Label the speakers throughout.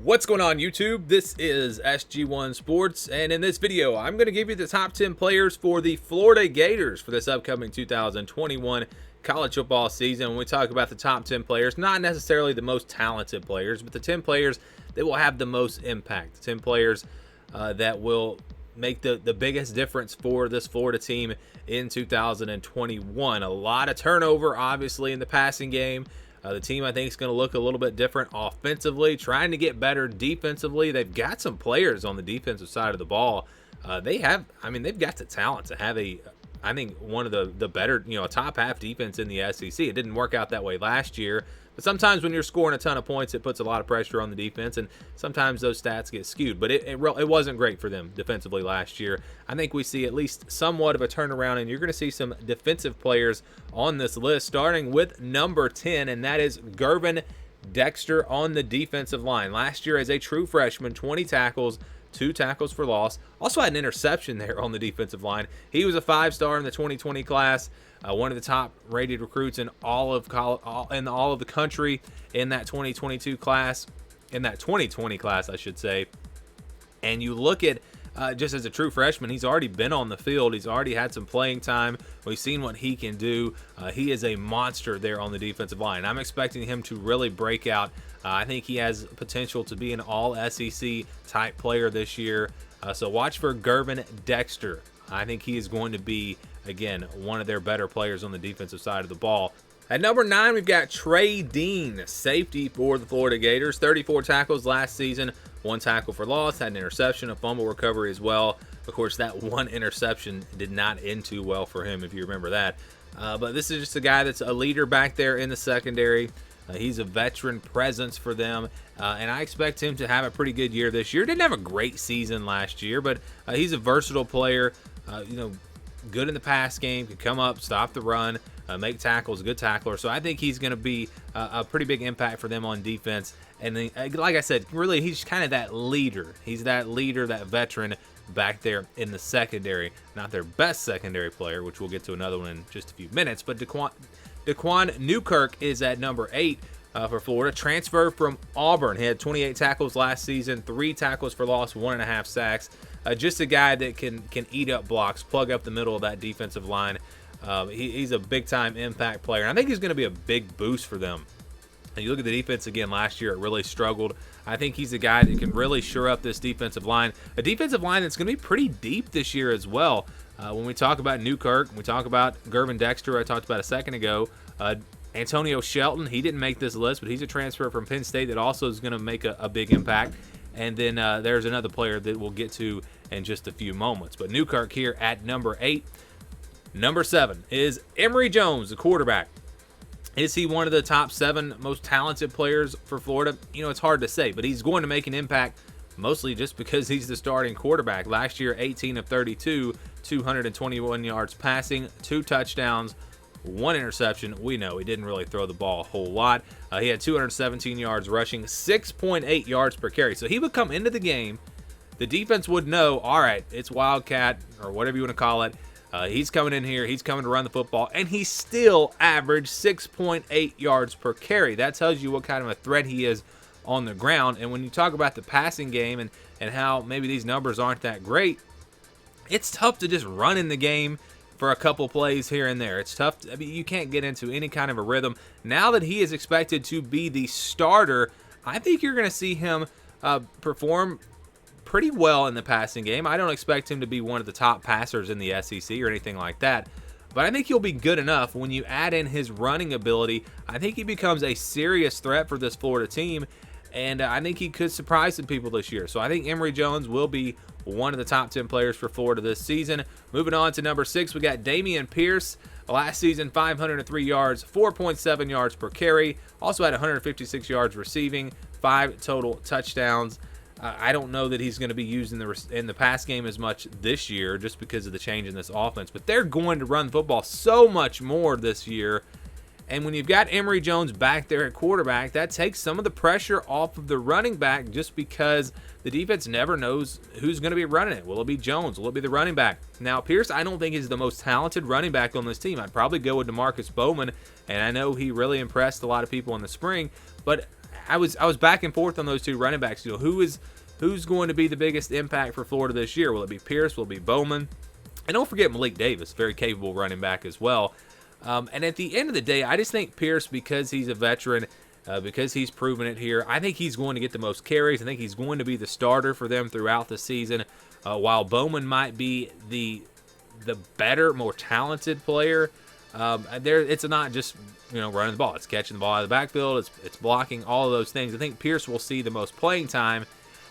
Speaker 1: What's going on YouTube? This is SG1 Sports, and in this video I'm going to give you the top 10 players for the Florida Gators for this upcoming 2021 college football season. When we talk about the top 10 players, not necessarily the most talented players, but the 10 players that will have the most impact, the 10 players that will make the biggest difference for this Florida team in 2021. A lot of turnover, obviously, in the passing game. The team, I think, is going to look a little bit different offensively, trying to get better defensively. They've got some players on the defensive side of the ball. They've got the talent to have I think, one of the better, a top half defense in the SEC. It didn't work out that way last year, but sometimes when you're scoring a ton of points, it puts a lot of pressure on the defense, and sometimes those stats get skewed. But it wasn't great for them defensively last year. I think we see at least somewhat of a turnaround, and you're going to see some defensive players on this list, starting with number 10, and that is Girvin Dexter on the defensive line. Last year as a true freshman, 20 tackles, 2 tackles for loss. Also had an interception there on the defensive line. He was a 5-star in the 2020 class, one of the top-rated recruits in all of the country in that 2022 class, in that 2020 class, I should say. And you look at just as a true freshman, he's already been on the field. He's already had some playing time. We've seen what he can do. He is a monster there on the defensive line. I'm expecting him to really break out. I think he has potential to be an all-SEC type player this year. So watch for Girvin Dexter. I think he is going to be, again, one of their better players on the defensive side of the ball. At number 9, we've got Trey Dean, safety for the Florida Gators. 34 tackles last season, 1 tackle for loss, had an interception, a fumble recovery as well. Of course, that one interception did not end too well for him, if you remember that. But this is just a guy that's a leader back there in the secondary. He's a veteran presence for them, and I expect him to have a pretty good year this year. Didn't have a great season last year, but he's a versatile player. Good in the pass game, can come up, stop the run, make tackles, a good tackler. So I think he's going to be a pretty big impact for them on defense. And then, like I said, really, he's kind of that leader. He's that leader, that veteran back there in the secondary. Not their best secondary player, which we'll get to another one in just a few minutes. But Daquan Newkirk is at number 8 for Florida. Transfer from Auburn. He had 28 tackles last season, 3 tackles for loss, 1.5 sacks. Just a guy that can eat up blocks, plug up the middle of that defensive line. He's a big-time impact player, and I think he's going to be a big boost for them. And you look at the defense again last year, it really struggled. I think he's a guy that can really shore up this defensive line. A defensive line that's going to be pretty deep this year as well. When we talk about Newkirk, we talk about Girvin Dexter, I talked about a second ago. Antonio Shelton, he didn't make this list, but he's a transfer from Penn State that also is going to make a big impact. And then there's another player that we'll get to in just a few moments. But Newkirk here at number 8. Number 7 is Emory Jones, the quarterback. Is he one of the top 7 most talented players for Florida? It's hard to say, but he's going to make an impact mostly just because he's the starting quarterback. Last year, 18 of 32, 221 yards passing, 2 touchdowns, 1 interception. We know he didn't really throw the ball a whole lot. He had 217 yards rushing, 6.8 yards per carry. So he would come into the game. The defense would know, all right, it's Wildcat or whatever you want to call it. He's coming in here. He's coming to run the football, and he still averaged 6.8 yards per carry. That tells you what kind of a threat he is on the ground. And when you talk about the passing game and how maybe these numbers aren't that great, it's tough to just run in the game for a couple plays here and there. It's tough. You can't get into any kind of a rhythm. Now that he is expected to be the starter, I think you're going to see him perform pretty well in the passing game. I don't expect him to be one of the top passers in the SEC or anything like that, but I think he'll be good enough. When you add in his running ability, I think he becomes a serious threat for this Florida team, and I think he could surprise some people this year. So I think Emory Jones will be one of the top 10 players for Florida this season. Moving on to number 6, we got Damien Pierce. Last season, 503 yards, 4.7 yards per carry. Also had 156 yards receiving, 5 total touchdowns. I don't know that he's going to be used in the pass game as much this year just because of the change in this offense. But they're going to run the football so much more this year. And when you've got Emory Jones back there at quarterback, that takes some of the pressure off of the running back just because the defense never knows who's going to be running it. Will it be Jones? Will it be the running back? Now, Pierce, I don't think is the most talented running back on this team. I'd probably go with DeMarcus Bowman, and I know he really impressed a lot of people in the spring. But I was back and forth on those two running backs. Who's going to be the biggest impact for Florida this year? Will it be Pierce? Will it be Bowman? And don't forget Malik Davis, very capable running back as well. And at the end of the day, I just think Pierce, because he's a veteran, because he's proven it here, I think he's going to get the most carries. I think he's going to be the starter for them throughout the season. While Bowman might be the better, more talented player, it's not just running the ball. It's catching the ball out of the backfield. It's blocking, all of those things. I think Pierce will see the most playing time.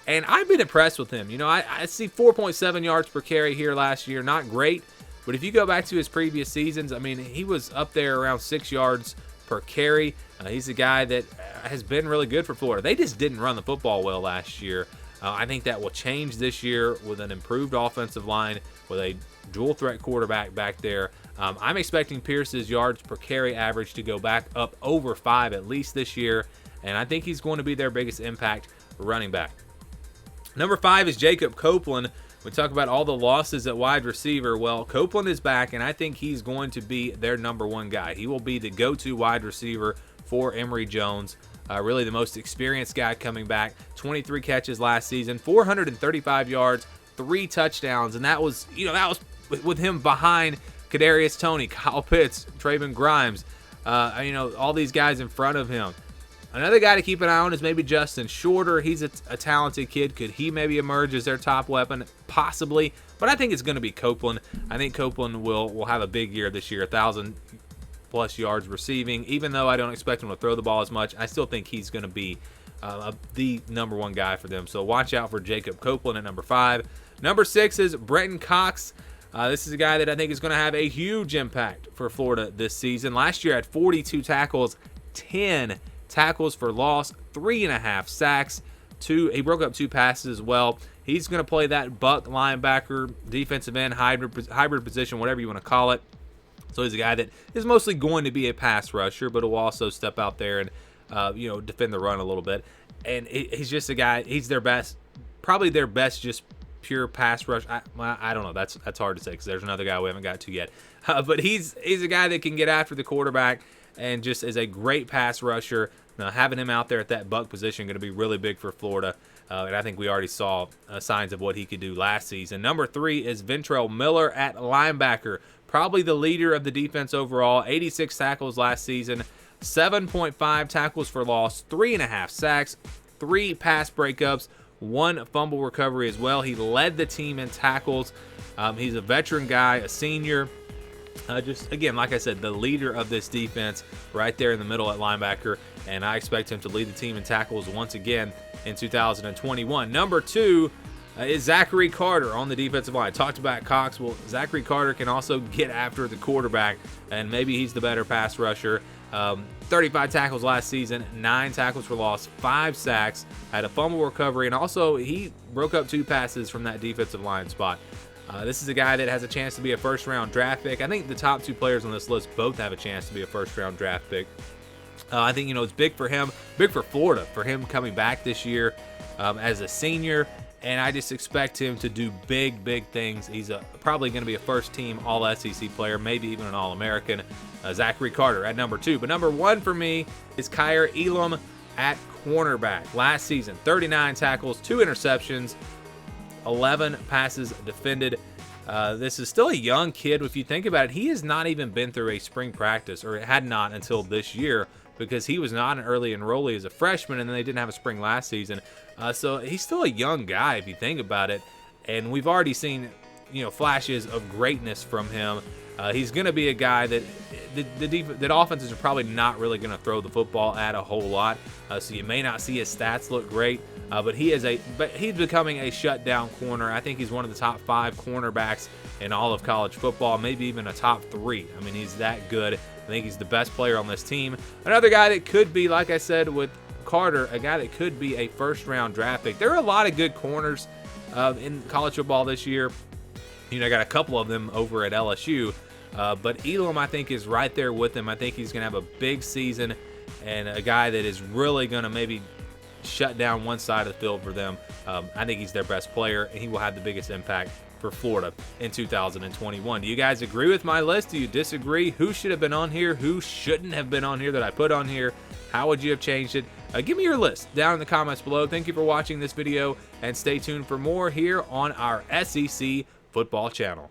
Speaker 1: And I've been impressed with him. I see 4.7 yards per carry here last year. Not great, but if you go back to his previous seasons, I mean, he was up there around 6 yards per carry. He's a guy that has been really good for Florida. They just didn't run the football well last year. I think that will change this year with an improved offensive line, with a dual threat quarterback back there. I'm expecting Pierce's yards per carry average to go back up over 5 at least this year, and I think he's going to be their biggest impact running back. Number 5 is Jacob Copeland. We talk about all the losses at wide receiver. Well, Copeland is back, and I think he's going to be their number one guy. He will be the go-to wide receiver for Emory Jones. Really the most experienced guy coming back. 23 catches last season, 435 yards, 3 touchdowns, and that was with him behind Kadarius Toney, Kyle Pitts, Trayvon Grimes, all these guys in front of him. Another guy to keep an eye on is maybe Justin Shorter. He's a talented kid. Could he maybe emerge as their top weapon? Possibly. But I think it's going to be Copeland. I think Copeland will have a big year this year, 1,000+ yards receiving. Even though I don't expect him to throw the ball as much, I still think he's going to be the number one guy for them. So watch out for Jacob Copeland at number 5. Number 6 is Brenton Cox. This is a guy that I think is going to have a huge impact for Florida this season. Last year had 42 tackles, 10 tackles for loss, 3.5 sacks. He broke up 2 passes as well. He's going to play that buck linebacker, defensive end, hybrid position, whatever you want to call it. So he's a guy that is mostly going to be a pass rusher, but will also step out there and defend the run a little bit. And he's just a guy. He's their best, probably their best, just pure pass rush. I don't know. That's hard to say because there's another guy we haven't got to yet. But he's a guy that can get after the quarterback and just is a great pass rusher. Now, having him out there at that buck position going to be really big for Florida. And I think we already saw signs of what he could do last season. Number 3 is Vitor Miller at linebacker. Probably the leader of the defense overall. 86 tackles last season. 7.5 tackles for loss. 3.5 sacks. 3 pass breakups. 1 fumble recovery as well. He led the team in tackles. He's a veteran guy, a senior. Just, again, like I said, the leader of this defense right there in the middle at linebacker. And I expect him to lead the team in tackles once again in 2021. Number 2 is Zachary Carter on the defensive line. Talked about Cox. Well, Zachary Carter can also get after the quarterback, and maybe he's the better pass rusher. 35 tackles last season, 9 tackles for loss, 5 sacks, had a fumble recovery, and also he broke up 2 passes from that defensive line spot. This is a guy that has a chance to be a first-round draft pick. I think the top 2 players on this list both have a chance to be a first-round draft pick. I think, it's big for him, big for Florida, for him coming back this year as a senior, and I just expect him to do big, big things. He's probably going to be a first-team All-SEC player, maybe even an All-American. Zachary Carter at number 2. But number 1 for me is Kaiir Elam at cornerback. Last season, 39 tackles, 2 interceptions, 11 passes defended. This is still a young kid. If you think about it, he has not even been through a spring practice, or had not until this year, because he was not an early enrollee as a freshman, and then they didn't have a spring last season. So he's still a young guy if you think about it, and we've already seen flashes of greatness from him. He's going to be a guy that that offenses are probably not really going to throw the football at a whole lot, so you may not see his stats look great. But he's becoming a shutdown corner. I think he's one of the top 5 cornerbacks in all of college football, maybe even a top 3. I mean, he's that good. I think he's the best player on this team. Another guy that could be, like I said with Carter, a guy that could be a first-round draft pick. There are a lot of good corners in college football this year. I got a couple of them over at LSU. But Elam, I think, is right there with him. I think he's going to have a big season, and a guy that is really going to maybe shut down one side of the field for them. I think he's their best player, and he will have the biggest impact for Florida in 2021. Do you guys agree with my list? Do you disagree? Who should have been on here? Who shouldn't have been on here that I put on here? How would you have changed it? Give me your list down in the comments below. Thank you for watching this video, and stay tuned for more here on our SEC football channel.